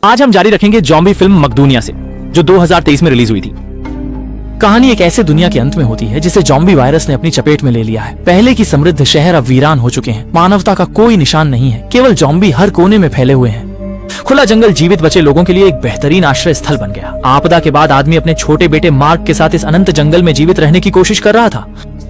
आज हम जारी रखेंगे जॉम्बी फिल्म मकदूनिया से, जो 2023 में रिलीज हुई थी। कहानी एक ऐसे दुनिया के अंत में होती है जिसे जॉम्बी वायरस ने अपनी चपेट में ले लिया है। पहले की समृद्ध शहर अब वीरान हो चुके हैं। मानवता का कोई निशान नहीं है, केवल जॉम्बी हर कोने में फैले हुए हैं। खुला जंगल जीवित बचे लोगों के लिए एक बेहतरीन आश्रय स्थल बन गया। आपदा के बाद आदमी अपने छोटे बेटे मार्क के साथ इस अनंत जंगल में जीवित रहने की कोशिश कर रहा था।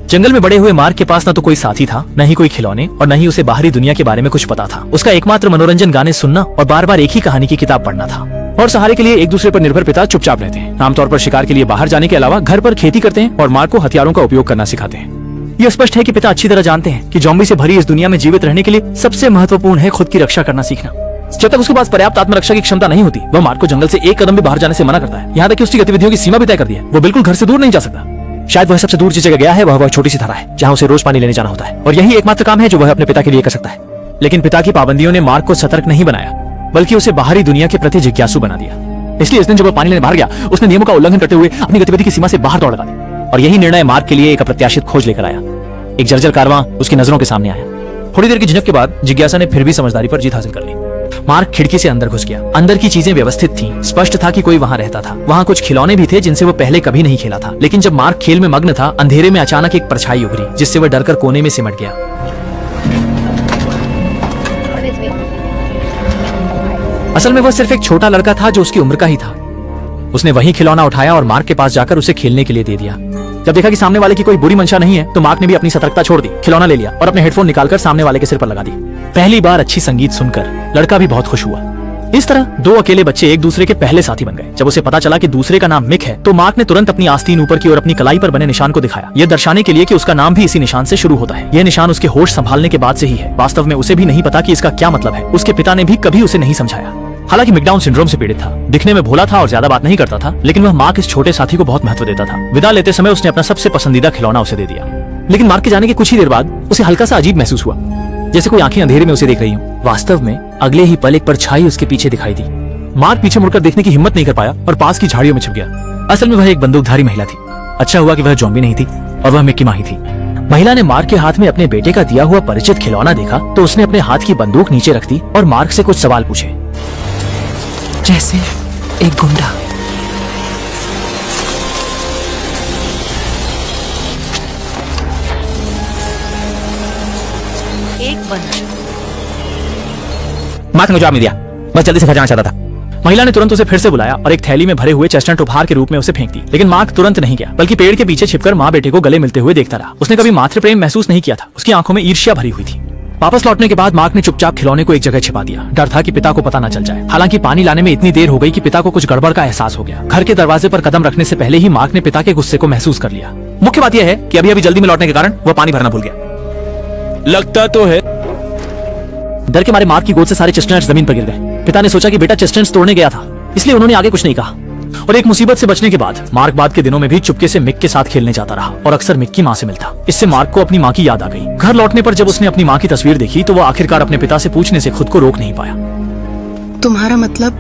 जंगल में बड़े हुए मार्क के पास न तो कोई साथी था, न ही कोई खिलौने, और न ही उसे बाहरी दुनिया के बारे में कुछ पता था। उसका एकमात्र मनोरंजन गाने सुनना और बार बार एक ही कहानी की किताब पढ़ना था। और सहारे के लिए एक दूसरे पर निर्भर पिता चुपचाप रहते हैं। आमतौर पर शिकार के लिए बाहर जाने के अलावा घर पर खेती करते हैं और मार्क को हथियारों का उपयोग करना सिखाते हैं। यह स्पष्ट है कि पिता अच्छी तरह जानते हैं कि जॉम्बी से भरी इस दुनिया में जीवित रहने के लिए सबसे महत्वपूर्ण है खुद की रक्षा करना सीखना। जब तक उसके पास पर्याप्त आत्मरक्षा की क्षमता नहीं होती, वह मार्क को जंगल से एक कदम भी बाहर जाने से मना करता है। यहाँ तक कि उसकी गतिविधियों की सीमा भी तय कर दी है। वो बिल्कुल घर से दूर नहीं जा सकता। शायद वह सबसे दूर जिस जगह गया है वह छोटी सी धारा है जहाँ उसे रोज पानी लेने जाना होता है, और यही एकमात्र काम है जो वह अपने पिता के लिए कर सकता है। लेकिन पिता की पाबंदियों ने मार्क को सतर्क नहीं बनाया, बल्कि उसे बाहरी दुनिया के प्रति जिज्ञासु बना दिया। इसलिए इस दिन जब वह पानी लेने बाहर गया, उसने नियमों का उल्लंघन करते हुए अपनी गतिविधि की सीमा से बाहर दौड़ लगा दी। और यही निर्णय मार्क के लिए एक अप्रत्याशित खोज लेकर आया। एक जर्जर कारवां उसकी नजरों के सामने आया। थोड़ी देर की झिझक के बाद जिज्ञासा ने फिर भी समझदारी पर जीत हासिल कर ली। मार्क खिड़की से अंदर घुस गया। अंदर की चीजें व्यवस्थित थीं। स्पष्ट था कि कोई वहां रहता था। वहां कुछ खिलौने भी थे जिनसे वो पहले कभी नहीं खेला था। लेकिन जब मार्क खेल में मग्न था, अंधेरे में अचानक एक परछाई उभरी, जिससे वह डरकर कोने में सिमट गया। असल में वह सिर्फ एक छोटा लड़का था जो उसकी उम्र का ही था। उसने वही खिलौना उठाया और मार्क के पास जाकर उसे खेलने के लिए दे दिया। जब देखा कि सामने वाले की कोई बुरी मंशा नहीं है, तो मार्क ने भी अपनी सतर्कता छोड़ दी, खिलौना ले लिया और अपने हेडफोन निकालकर सामने वाले के सिर पर लगा दी। पहली बार अच्छी संगीत सुनकर लड़का भी बहुत खुश हुआ। इस तरह दो अकेले बच्चे एक दूसरे के पहले साथी बन गए। जब उसे पता चला कि दूसरे का नाम मिक है, तो मार्क ने तुरंत अपनी आस्तीन ऊपर की और अपनी कलाई पर बने निशान को दिखाया, यह दर्शाने के लिए कि उसका नाम भी इसी निशान से शुरू होता है। यह निशान उसके होश संभालने के बाद से ही है। वास्तव में उसे भी नहीं पता कि इसका क्या मतलब है। उसके पिता ने भी कभी उसे नहीं समझाया। हालांकि मिक डाउन सिंड्रोम से पीड़ित था, दिखने में भोला था और ज्यादा बात नहीं करता था, लेकिन वह मार्क इस छोटे साथी को बहुत महत्व देता था। विदा लेते समय उसने अपना सबसे पसंदीदा खिलौना उसे दे दिया। लेकिन मार्क के जाने के कुछ ही देर बाद उसे हल्का सा अजीब महसूस हुआ, जैसे कोई आंखें अंधेरे में उसे देख रही हूँ। वास्तव में अगले ही पल एक परछाई उसके पीछे दिखाई दी। मार्क पीछे मुड़कर देखने की हिम्मत नहीं कर पाया और पास की झाड़ियों में छिप गया। असल में वह एक बंदूकधारी महिला थी। अच्छा हुआ कि वह जॉम्बी नहीं थी और वह मिक्की माही थी। महिला ने मार्क के हाथ में अपने बेटे का दिया हुआ परिचित खिलौना देखा तो उसने अपने हाथ की बंदूक नीचे रख दी और मार्क से कुछ सवाल पूछे, जैसे एक गुंडा। एक बंदा। मार्क ने जवाब नहीं दिया, बस जल्दी से घर जाना चाहता था। महिला ने तुरंत उसे फिर से बुलाया और एक थैली में भरे हुए चेस्टनट उपहार के रूप में उसे फेंक दी। लेकिन मार्क तुरंत नहीं गया, बल्कि पेड़ के पीछे छिपकर माँ बेटे को गले मिलते हुए देखता रहा। उसने कभी मातृ प्रेम महसूस नहीं किया था। उसकी आंखों में ईर्ष्या भरी हुई थी। वापस लौटने के बाद मार्क ने चुपचाप खिलौने को एक जगह छिपा दिया। डर था कि पिता को पता न चल जाए। हालांकि पानी लाने में इतनी देर हो गई कि पिता को कुछ गड़बड़ का एहसास हो गया। घर के दरवाजे पर कदम रखने से पहले ही मार्क ने पिता के गुस्से को महसूस कर लिया। मुख्य बात यह है कि अभी जल्दी में लौटने के कारण वह पानी भरना भूल गया। लगता तो है। डर के मारे मार्क की गोद से सारे चेस्टनट्स जमीन पर गिर गए। पिता ने सोचा कि बेटा चेस्टनट्स तोड़ने गया था, इसलिए उन्होंने आगे कुछ नहीं कहा। और एक मुसीबत से बचने के बाद मार्क बाद के दिनों में भी चुपके से मिक के साथ खेलने जाता रहा और अक्सर मिक की माँ से मिलता। इससे मार्क को अपनी माँ की याद आ गई। घर लौटने पर जब उसने अपनी माँ की तस्वीर देखी तो वो आखिरकार अपने पिता से पूछने से खुद को रोक नहीं पाया। तुम्हारा मतलब?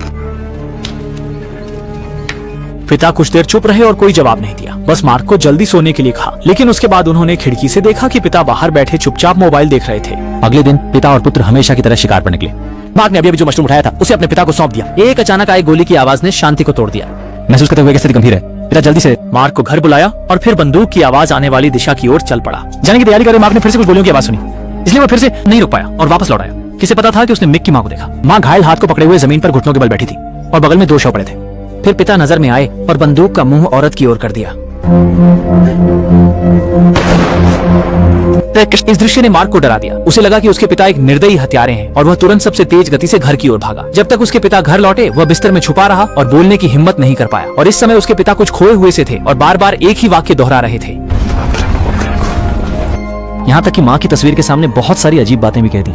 पिता कुछ देर चुप रहे और कोई जवाब नहीं दिया, बस मार्क को जल्दी सोने के लिए कहा। लेकिन उसके बाद उन्होंने खिड़की से देखा कि पिता बाहर बैठे चुपचाप मोबाइल देख रहे थे। अगले दिन पिता और पुत्र हमेशा की तरह शिकार पर निकले। मार्क ने अभी जो मशरूम उठाया था उसे अपने पिता को सौंप दिया। एक अचानक आई गोली की आवाज ने शांति को तोड़ दिया। महसूस करते हुए स्थिति गंभीर है, पिता जल्दी से मार्क को घर बुलाया और फिर बंदूक की आवाज आने वाली दिशा की ओर चल पड़ा। जाने की तैयारी कर रहे मार्क ने फिर से कुछ गोलियों की आवाज सुनी, इसलिए वो फिर से नहीं रुक पाया और वापस लौट आया। किसे पता था कि उसने मिक की माँ को देखा। माँ घायल हाथ को पकड़े हुए जमीन पर घुटनों के बल बैठी थी और बगल में दो शव पड़े थे। फिर पिता नजर में आए और बंदूक का मुंह औरत की ओर कर दिया। इस दृश्य ने मार्क को डरा दिया। उसे लगा कि उसके पिता एक निर्दयी हत्यारे हैं और वह तुरंत सबसे तेज गति से घर की ओर भागा। जब तक उसके पिता घर लौटे वह बिस्तर में छुपा रहा और बोलने की हिम्मत नहीं कर पाया। और इस समय उसके पिता कुछ खोए हुए से थे और बार बार एक ही वाक्य दोहरा रहे थे। यहाँ तक कि माँ की तस्वीर के सामने बहुत सारी अजीब बातें भी कह दी।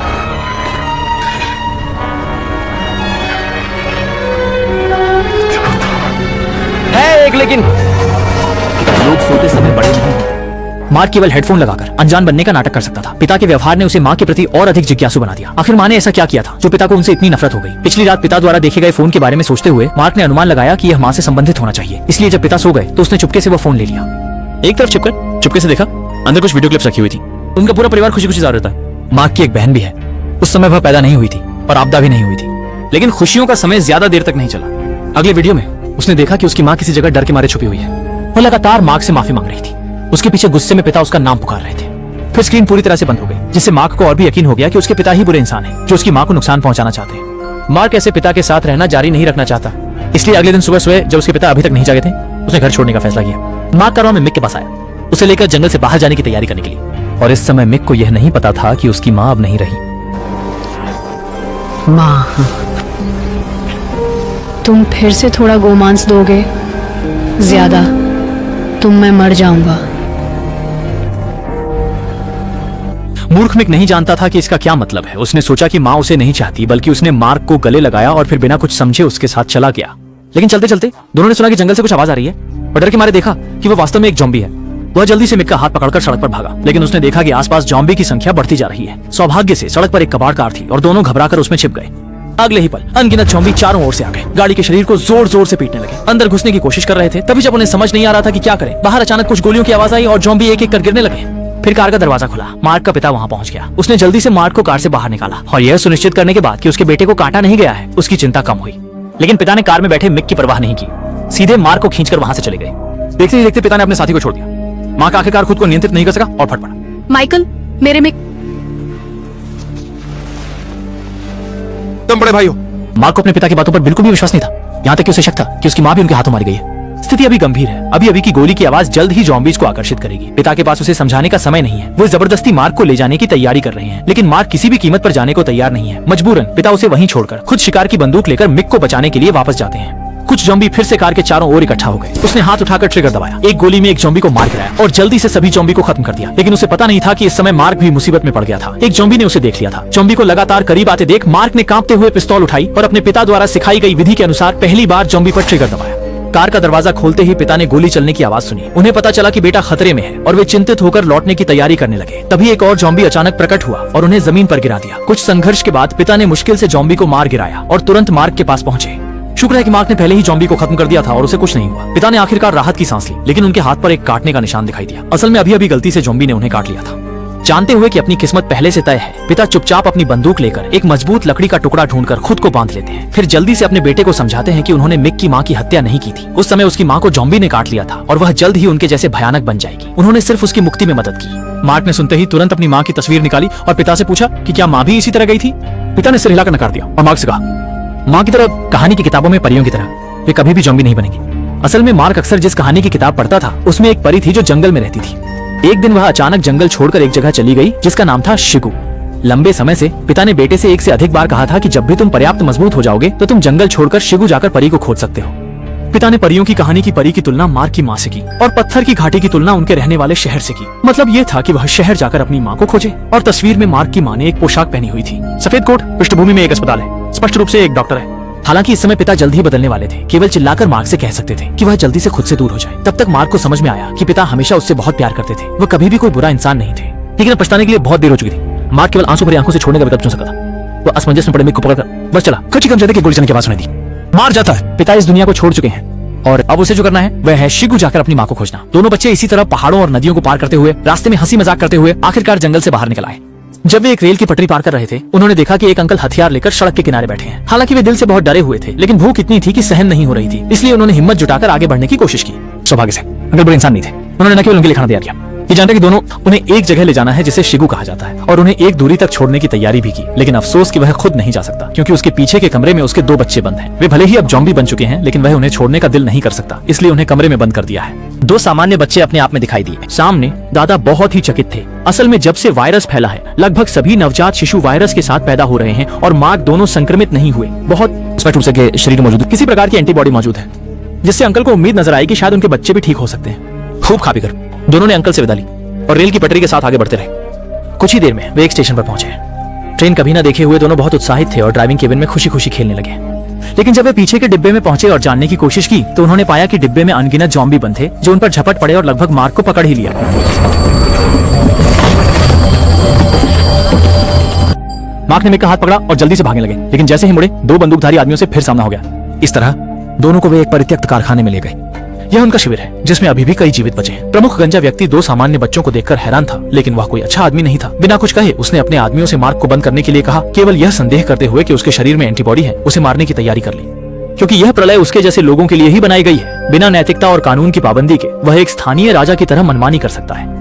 लेकिन लोग सोते समय बड़े नहीं होते। मार्क केवल हेडफोन लगाकर अनजान बनने का नाटक कर सकता था। पिता के व्यवहार ने उसे माँ के प्रति और अधिक जिज्ञासु बना दिया। आखिर माँ ने ऐसा क्या किया था जो पिता को उनसे इतनी नफरत हो गई। पिछली रात पिता द्वारा देखे गए फोन के बारे में सोचते हुए मार्क ने अनुमान लगाया कि यह माँ से संबंधित होना चाहिए। इसलिए जब पिता सो गए तो उसने चुपके से वो फोन ले लिया। एक तरफ छिपकर चुपके से देखा, अंदर कुछ वीडियो क्लिप्स रखी हुई थी। उनका पूरा परिवार खुशी खुशी जा रहा था। मार्क की एक बहन भी है। उस समय वह पैदा नहीं हुई थी और आपदा भी नहीं हुई थी। लेकिन खुशियों का समय ज्यादा देर तक नहीं चला। अगले वीडियो में उसने देखा कि उसकी माँ किसी जगह डर के मारे छुपी हुई है। वो लगातार मार्क से माफी मांग रही थी। उसके पीछे गुस्से में पिता उसका नाम पुकार रहे थे। फिर स्क्रीन पूरी तरह से बंद हो गई, जिससे मार्क को और भी यकीन हो गया कि उसके पिता ही बुरे इंसान हैं, जो उसकी माँ को नुकसान पहुंचाना चाहते हैं। मार्क ऐसे पिता के साथ रहना जारी नहीं रखना चाहता, इसलिए अगले दिन सुबह सुबह जब उसके पिता अभी तक नहीं जागे थे, उसने घर छोड़ने का फैसला किया। मार्क कार में मिक के पास आया, उसे लेकर जंगल से बाहर जाने की तैयारी करने के लिए। और इस समय मिक को यह नहीं पता था कि उसकी माँ अब नहीं रही। माँ, तुम फिर से थोड़ा गोमांस दोगे? ज्यादा तुम मैं मर जाऊंगा। मूर्ख मिक नहीं जानता था कि इसका क्या मतलब है। उसने सोचा कि माँ उसे नहीं चाहती, बल्कि उसने मार्क को गले लगाया और फिर बिना कुछ समझे उसके साथ चला गया। लेकिन चलते चलते दोनों ने सुना कि जंगल से कुछ आवाज आ रही है और डर के मारे देखा कि वह वास्तव में एक जॉम्बी है। वह जल्दी से मिक का हाथ पकड़कर सड़क पर भागा, लेकिन उसने देखा कि आसपास जॉम्बी की संख्या बढ़ती जा रही है। सौभाग्य से सड़क पर एक कबाड़ कार थी और दोनों घबराकर उसमें छिप गए। अगले ही पल अनगिनत जॉम्बी चारों ओर से आ गए, गाड़ी के शरीर को जोर जोर से पीटने लगे, अंदर घुसने की कोशिश कर रहे थे। तभी जब उन्हें समझ नहीं आ रहा था कि क्या करें, बाहर अचानक कुछ गोलियों की आवाज आई और जॉम्बी एक एक कर गिरने लगे। फिर कार का दरवाजा खुला, मार्क का पिता वहां पहुंच गया। उसने जल्दी से मार्क को कार से बाहर निकाला और यह सुनिश्चित करने के बाद कि उसके बेटे को काटा नहीं गया है, उसकी चिंता कम हुई। लेकिन पिता ने कार में बैठे मिक की परवाह नहीं की, सीधे मार्क को खींचकर वहां से चले गए। देखते ही देखते पिता ने अपने साथी को छोड़ दिया। मार्क आखिरकार खुद को नियंत्रित नहीं कर सका और फट पड़ा। माइकल, मेरे में तुम बड़े भाई हो। मार्क को अपने पिता की बातों पर बिल्कुल भी विश्वास नहीं था, यहाँ तक कि उसे शक था कि उसकी माँ भी उनके हाथों मारी गई है। स्थिति अभी गंभीर है। अभी अभी की गोली की आवाज जल्द ही जॉम्बीज को आकर्षित करेगी। पिता के पास उसे समझाने का समय नहीं है। वो जबरदस्ती मार्क को ले जाने की तैयारी कर रहे हैं, लेकिन मार्क किसी भी कीमत पर जाने को तैयार नहीं है। मजबूरन पिता उसे वहीं छोड़कर खुद शिकार की बंदूक लेकर मिक को बचाने के लिए वापस जाते हैं। कुछ जॉम्बी फिर से कार के चारों ओर इकट्ठा हो गए। उसने हाथ उठाकर ट्रिगर दबाया, एक गोली में एक जॉम्बी को मार गिराया और जल्दी से सभी जॉम्बी को खत्म कर दिया। लेकिन उसे पता नहीं था कि इस समय मार्क भी मुसीबत में पड़ गया था। एक जॉम्बी ने उसे देख लिया था। जॉम्बी को लगातार करीब आते देख मार्क ने कांपते हुए पिस्तौल उठाई और अपने पिता द्वारा सिखाई गई विधि के अनुसार पहली बार जॉम्बी पर ट्रिगर दबाया। कार का दरवाजा खोलते ही पिता ने गोली चलने की आवाज सुनी। उन्हें पता चला कि बेटा खतरे में है और वे चिंतित होकर लौटने की तैयारी करने लगे। तभी एक और जॉम्बी अचानक प्रकट हुआ और उन्हें जमीन पर गिरा दिया। कुछ संघर्ष के बाद पिता ने मुश्किल से जॉम्बी को मार गिराया और तुरंत मार्क के पास पहुंचे। शुक्र है कि मार्क ने पहले ही जॉम्बी को खत्म कर दिया था और उसे कुछ नहीं हुआ। पिता ने आखिरकार राहत की सांस ली, लेकिन उनके हाथ पर एक काटने का निशान दिखाई दिया। असल में अभी अभी गलती से जॉम्बी ने उन्हें काट लिया था। जानते हुए कि अपनी किस्मत पहले से तय है, पिता चुपचाप अपनी बंदूक लेकर एक मजबूत लकड़ी का टुकड़ा ढूंढकर खुद को बांध लेते हैं। फिर जल्दी से अपने बेटे को समझाते हैं कि उन्होंने मिक की माँ की हत्या नहीं की थी। उस समय उसकी माँ को जॉम्बी ने काट लिया था और वह जल्द ही उनके जैसे भयानक बन जाएगी। उन्होंने सिर्फ उसकी मुक्ति में मदद की। मार्क ने सुनते ही तुरंत अपनी माँ की तस्वीर निकाली और पिता से पूछा कि क्या माँ भी इसी तरह गई थी। पिता ने सिर हिलाकर नकार दिया और मार्क से कहा, माँ की तरह कहानी की किताबों में परियों की तरह वे कभी भी जॉम्बी नहीं बनेगी। असल में मार्क अक्सर जिस कहानी की किताब पढ़ता था, उसमें एक परी थी जो जंगल में रहती थी। एक दिन वह अचानक जंगल छोड़कर एक जगह चली गई जिसका नाम था शिगु। लंबे समय से पिता ने बेटे से एक से अधिक बार कहा था कि जब भी तुम पर्याप्त मजबूत हो जाओगे तो तुम जंगल छोड़कर शिगु जाकर परी को खोज सकते हो। पिता ने परियों की कहानी की परी की तुलना मार्क की माँ से की और पत्थर की घाटी की तुलना उनके रहने वाले शहर से की। मतलब ये था कि वह शहर जाकर अपनी माँ को खोजे। और तस्वीर में मार्क की माँ ने एक पोशाक पहनी हुई थी, सफेद कोट, पृष्ठभूमि में एक अस्पताल है, स्पष्ट रूप से एक डॉक्टर है। हालांकि इस समय पिता जल्द ही बदलने वाले थे। केवल चिल्लाकर मार्क से कह सकते थे कि वह जल्दी से खुद से दूर हो जाए। तब तक मार्क को समझ में आया कि पिता हमेशा उससे बहुत प्यार करते थे। वह कभी भी कोई बुरा इंसान नहीं थे। लेकिन अब पछताने के लिए बहुत देर हो चुकी थी। मार्क केवल आंसू भरी आंखों से छोड़ने का विकल्प चुन सकता था। वह असमंजस में पड़े मिक को पकड़कर बस चला। खची कम की गोली चलने की आवाज सुनाई दी। मार जाता है। पिता इस दुनिया को छोड़ चुके हैं और अब उसे जो करना है वह है शिगु जाकर अपनी माँ को खोजना। दोनों बच्चे इसी तरह पहाड़ों और नदियों को पार करते हुए, रास्ते में हंसी मजाक करते हुए आखिरकार जंगल से बाहर निकल आए। जब वे एक रेल की पटरी पार कर रहे थे, उन्होंने देखा कि एक अंकल हथियार लेकर सड़क के किनारे बैठे हैं। हालांकि वे दिल से बहुत डरे हुए थे, लेकिन भूख इतनी थी कि सहन नहीं हो रही थी। इसलिए उन्होंने हिम्मत जुटाकर आगे बढ़ने की कोशिश की। सौभाग्य से अंकल बड़े इंसान नहीं थे। उन्होंने न केवल उनके लिए खाना तैयार किया, ये जानते कि दोनों उन्हें एक जगह ले जाना है जिसे शिगु कहा जाता है, और उन्हें एक दूरी तक छोड़ने की तैयारी भी की। लेकिन अफसोस कि वह खुद नहीं जा सकता, क्योंकि उसके पीछे के कमरे में उसके 2 बच्चे बंद हैं। वे भले ही अब जॉम्बी बन चुके हैं, लेकिन वह उन्हें छोड़ने का दिल नहीं कर सकता, इसलिए उन्हें कमरे में बंद कर दिया है। 2 सामान्य बच्चे अपने आप में दिखाई दिए। सामने दादा बहुत ही चकित थे। असल में जब से वायरस फैला है, लगभग सभी नवजात शिशु वायरस के साथ पैदा हो रहे हैं और मार्क दोनों संक्रमित नहीं हुए। बहुत स्पष्ट रूप से शरीर में मौजूद किसी प्रकार की एंटीबॉडी मौजूद है, जिससे अंकल को उम्मीद नजर आई कि शायद उनके बच्चे भी ठीक हो सकते हैं। खूब खा पीकर दोनों ने अंकल से विदा ली और रेल की पटरी के साथ आगे बढ़ते रहे। कुछ ही देर में वे एक स्टेशन पर पहुंचे। ट्रेन कभी ना देखे हुए दोनों बहुत उत्साहित थे और ड्राइविंग केबिन में खुशी खुशी खेलने लगे। लेकिन जब वे पीछे के डिब्बे में पहुंचे और जानने की कोशिश की, तो उन्होंने पाया कि डिब्बे में अनगिनत जॉम्बी बंद थे, जो उन पर झपट पड़े और लगभग मार्क को पकड़ ही लिया। मार्क ने मिक का हाथ पकड़ा और जल्दी से भागने लगे, लेकिन जैसे ही मुड़े, 2 बंदूकधारी आदमियों से फिर सामना हो गया। इस तरह दोनों को वे एक परित्यक्त कारखाने में ले गए। यह उनका शिविर है जिसमें अभी भी कई जीवित बचे हैं। प्रमुख गंजा व्यक्ति दो सामान्य बच्चों को देखकर हैरान था, लेकिन वह कोई अच्छा आदमी नहीं था। बिना कुछ कहे उसने अपने आदमियों से मार्क को बंद करने के लिए कहा, केवल यह संदेह करते हुए कि उसके शरीर में एंटीबॉडी है, उसे मारने की तैयारी कर ली, क्योंकि यह प्रलय उसके जैसे लोगों के लिए ही बनाई गई है। बिना नैतिकता और कानून की पाबंदी के वह एक स्थानीय राजा की तरह मनमानी कर सकता है।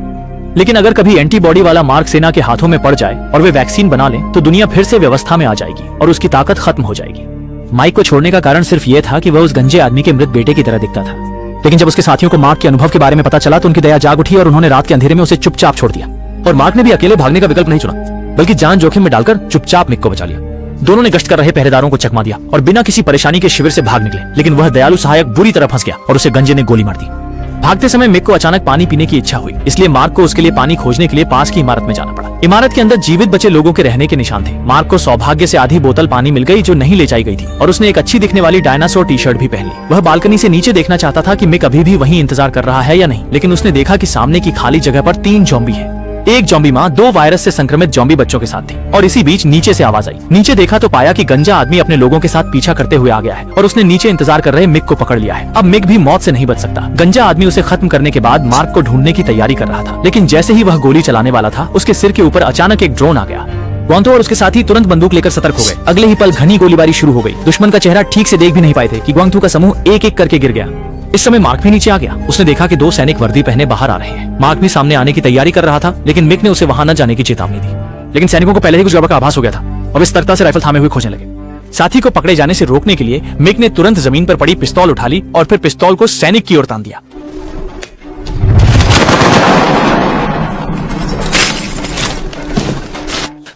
लेकिन अगर कभी एंटीबॉडी वाला मार्क सेना के हाथों में पड़ जाए और वे वैक्सीन बना लें तो दुनिया फिर से व्यवस्था में आ जाएगी और उसकी ताकत खत्म हो जाएगी। माइक को छोड़ने का कारण सिर्फ यह था कि वह उस गंजे आदमी के मृत बेटे की तरह दिखता था। लेकिन जब उसके साथियों को मार्क के अनुभव के बारे में पता चला तो उनकी दया जाग उठी और उन्होंने रात के अंधेरे में उसे चुपचाप छोड़ दिया। और मार्क ने भी अकेले भागने का विकल्प नहीं चुना, बल्कि जान जोखिम में डालकर चुपचाप मिक को बचा लिया। दोनों ने गश्त कर रहे पहरेदारों को चकमा दिया और बिना किसी परेशानी के शिविर से भाग निकले। लेकिन वह दयालु सहायक बुरी तरह फंस गया और उसे गंजे ने गोली मार दी। भागते समय मिक को अचानक पानी पीने की इच्छा हुई, इसलिए मार्क को उसके लिए पानी खोजने के लिए पास की इमारत में जाना पड़ा। इमारत के अंदर जीवित बचे लोगों के रहने के निशान थे। मार्क को सौभाग्य से आधी बोतल पानी मिल गई जो नहीं ले जाई गई थी, और उसने एक अच्छी दिखने वाली डायनासोर टी शर्ट भी पहन ली। वह बालकनी से नीचे देखना चाहता था कि मिक अभी भी वहीं इंतजार कर रहा है या नहीं, लेकिन उसने देखा कि सामने की खाली जगह पर 3 ज़ॉम्बी है। एक ज़ॉम्बी माँ 2 वायरस से संक्रमित ज़ॉम्बी बच्चों के साथ थी। और इसी बीच नीचे से आवाज आई। नीचे देखा तो पाया कि गंजा आदमी अपने लोगों के साथ पीछा करते हुए आ गया है और उसने नीचे इंतजार कर रहे मिक को पकड़ लिया है। अब मिक भी मौत से नहीं बच सकता। गंजा आदमी उसे खत्म करने के बाद मार्क को ढूंढने की तैयारी कर रहा था, लेकिन जैसे ही वह गोली चलाने वाला था उसके सिर के ऊपर अचानक एक ड्रोन आ गया। ग्वांगथू और उसके साथी तुरंत बंदूक लेकर सतर्क हो गए। अगले ही पल घनी गोलीबारी शुरू हो गई। दुश्मन का चेहरा ठीक से देख भी नहीं पाए थे कि ग्वांगथू का समूह एक एक करके गिर गया। इस समय मार्क भी नीचे आ गया। उसने देखा कि 2 सैनिक वर्दी पहने बाहर आ रहे हैं। मार्क भी सामने आने की तैयारी कर रहा था, लेकिन मिक ने उसे वहां न जाने की चेतावनी दी। लेकिन सैनिकों को पहले ही कुछ गड़बड़ का आभास हो गया था और वे सतर्कता से राइफल थामे हुए खोजने लगे। साथी को पकड़े जाने से रोकने के लिए मिक ने तुरंत जमीन पर पड़ी पिस्तौल उठा ली और फिर पिस्तौल को सैनिक की ओर तान दिया।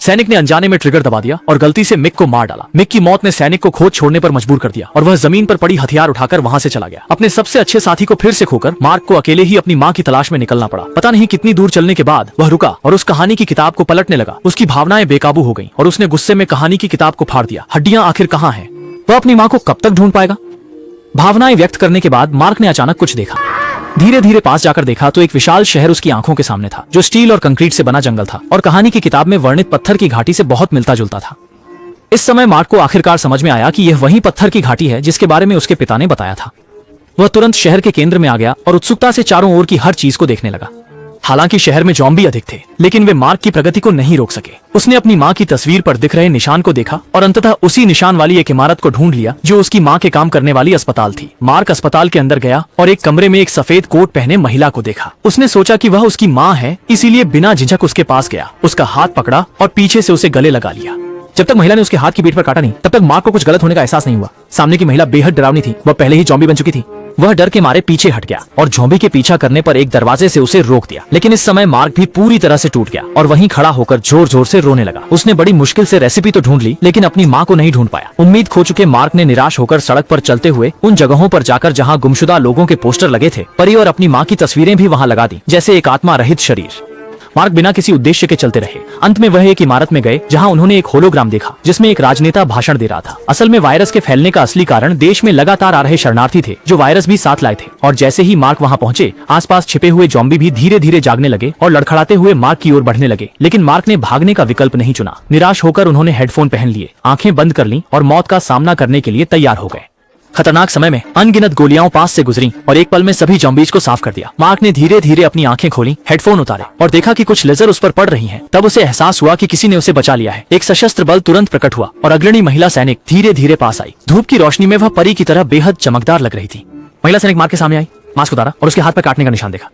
सैनिक ने अनजाने में ट्रिगर दबा दिया और गलती से मिक को मार डाला। मिक की मौत ने सैनिक को खोज छोड़ने पर मजबूर कर दिया और वह जमीन पर पड़ी हथियार उठाकर वहां से चला गया। अपने सबसे अच्छे साथी को फिर से खोकर मार्क को अकेले ही अपनी मां की तलाश में निकलना पड़ा। पता नहीं कितनी दूर चलने के बाद वह रुका और उस कहानी की किताब को पलटने लगा। उसकी भावनाएं बेकाबू हो गईं और उसने गुस्से में कहानी की किताब को फाड़ दिया। हड्डियां आखिर कहाँ हैं? वह अपनी मां को कब तक ढूंढ पाएगा? भावनाएं व्यक्त करने के बाद मार्क ने अचानक कुछ देखा। धीरे धीरे पास जाकर देखा तो एक विशाल शहर उसकी आंखों के सामने था, जो स्टील और कंक्रीट से बना जंगल था और कहानी की किताब में वर्णित पत्थर की घाटी से बहुत मिलता जुलता था। इस समय मार्क को आखिरकार समझ में आया कि यह वही पत्थर की घाटी है जिसके बारे में उसके पिता ने बताया था। वह तुरंत शहर के केंद्र में आ गया और उत्सुकता से चारों ओर की हर चीज को देखने लगा। हालांकि शहर में ज़ॉम्बी अधिक थे, लेकिन वे मार्क की प्रगति को नहीं रोक सके। उसने अपनी मां की तस्वीर पर दिख रहे निशान को देखा और अंततः उसी निशान वाली एक इमारत को ढूंढ लिया जो उसकी मां के काम करने वाली अस्पताल थी। मार्क अस्पताल के अंदर गया और एक कमरे में एक सफेद कोट पहने महिला को देखा। उसने सोचा कि वह उसकी मां है, इसीलिए बिना झिझक उसके पास गया, उसका हाथ पकड़ा और पीछे से उसे गले लगा लिया। जब तक महिला ने उसके हाथ की पीठ पर काटा नहीं, तब तक मार्क को कुछ गलत होने का एहसास नहीं हुआ। सामने की महिला बेहद डरावनी थी। वह पहले ही ज़ॉम्बी बन चुकी थी। वह डर के मारे पीछे हट गया और ज़ॉम्बी के पीछा करने पर एक दरवाजे से उसे रोक दिया। लेकिन इस समय मार्क भी पूरी तरह से टूट गया और वहीं खड़ा होकर जोर जोर से रोने लगा। उसने बड़ी मुश्किल से रेसिपी तो ढूंढ ली, लेकिन अपनी मां को नहीं ढूंढ पाया। उम्मीद खो चुके मार्क ने निराश होकर सड़क पर चलते हुए उन जगहों पर जाकर जहां गुमशुदा लोगों के पोस्टर लगे थे, परी और अपनी मां की तस्वीरें भी वहां लगा दी, जैसे एक आत्मा रहित शरीर। मार्क बिना किसी उद्देश्य के चलते रहे। अंत में वह एक इमारत में गए जहां उन्होंने एक होलोग्राम देखा जिसमें एक राजनेता भाषण दे रहा था। असल में वायरस के फैलने का असली कारण देश में लगातार आ रहे शरणार्थी थे जो वायरस भी साथ लाए थे। और जैसे ही मार्क वहां पहुंचे, आसपास छिपे हुए ज़ॉम्बी भी धीरे धीरे जागने लगे और लड़खड़ाते हुए मार्क की ओर बढ़ने लगे। लेकिन मार्क ने भागने का विकल्प नहीं चुना। निराश होकर उन्होंने हेडफोन पहन लिए, आंखें बंद कर लीं और मौत का सामना करने के लिए तैयार हो गए। खतरनाक समय में अनगिनत गोलियां पास से गुजरी और एक पल में सभी ज़ॉम्बीज को साफ कर दिया। मार्क ने धीरे धीरे अपनी आंखें खोली, हेडफोन उतारे और देखा कि कुछ लेजर उस पर पड़ रही हैं। तब उसे एहसास हुआ कि किसी ने उसे बचा लिया है। एक सशस्त्र बल तुरंत प्रकट हुआ और अग्रणी महिला सैनिक धीरे धीरे पास आई। धूप की रोशनी में वह परी की तरह बेहद चमकदार लग रही थी। महिला सैनिक मार्क के सामने आई, मास्क उतारा और उसके हाथ पर काटने का निशान देखा।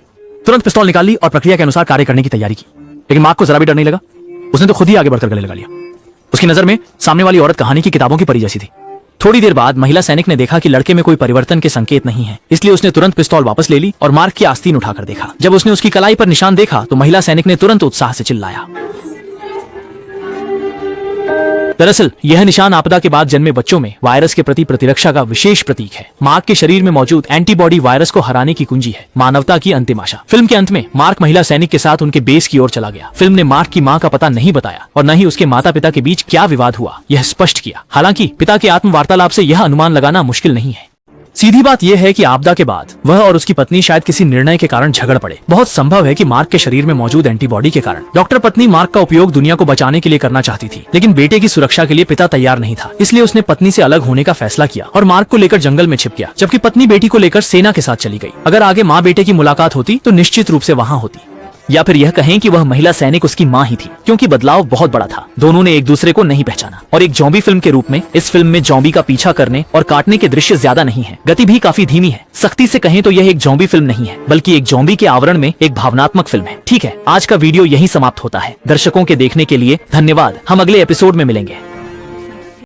तुरंत पिस्तौल निकाल ली और प्रक्रिया के अनुसार कार्य करने की तैयारी की। लेकिन मार्क को जरा भी डर नहीं लगा। उसने तो खुद ही आगे बढ़कर गले लगा लिया। उसकी नजर में सामने वाली औरत कहानी की किताबों की परी जैसी थी। थोड़ी देर बाद महिला सैनिक ने देखा कि लड़के में कोई परिवर्तन के संकेत नहीं है, इसलिए उसने तुरंत पिस्तौल वापस ले ली और मार्क की आस्तीन उठाकर देखा। जब उसने उसकी कलाई पर निशान देखा तो महिला सैनिक ने तुरंत उत्साह से चिल्लाया। दरअसल यह निशान आपदा के बाद जन्मे बच्चों में वायरस के प्रति प्रतिरक्षा का विशेष प्रतीक है। मार्क के शरीर में मौजूद एंटीबॉडी वायरस को हराने की कुंजी है, मानवता की अंतिम आशा। फिल्म के अंत में मार्क महिला सैनिक के साथ उनके बेस की ओर चला गया। फिल्म ने मार्क की मां का पता नहीं बताया और न ही उसके माता पिता के बीच क्या विवाद हुआ यह स्पष्ट किया। हालांकि पिता के आत्म वार्तालाप से यह अनुमान लगाना मुश्किल नहीं है। सीधी बात यह है कि आपदा के बाद वह और उसकी पत्नी शायद किसी निर्णय के कारण झगड़ पड़े। बहुत संभव है कि मार्क के शरीर में मौजूद एंटीबॉडी के कारण। डॉक्टर पत्नी मार्क का उपयोग दुनिया को बचाने के लिए करना चाहती थी, लेकिन बेटे की सुरक्षा के लिए पिता तैयार नहीं था। इसलिए उसने पत्नी से अलग होने का फैसला किया और मार्क को लेकर जंगल में छिप गया, जबकि पत्नी बेटी को लेकर सेना के साथ चली गई। अगर आगे माँ बेटे की मुलाकात होती तो निश्चित रूप से वहाँ होती, या फिर यह कहें कि वह महिला सैनिक उसकी माँ ही थी, क्योंकि बदलाव बहुत बड़ा था। दोनों ने एक दूसरे को नहीं पहचाना। और एक जॉम्बी फिल्म के रूप में इस फिल्म में जॉम्बी का पीछा करने और काटने के दृश्य ज्यादा नहीं है, गति भी काफी धीमी है। सख्ती से कहें तो यह एक जॉम्बी फिल्म नहीं है, बल्कि एक जॉम्बी के आवरण में एक भावनात्मक फिल्म है। ठीक है, आज का वीडियो यहीं समाप्त होता है। दर्शकों के देखने के लिए धन्यवाद। हम अगले एपिसोड में मिलेंगे।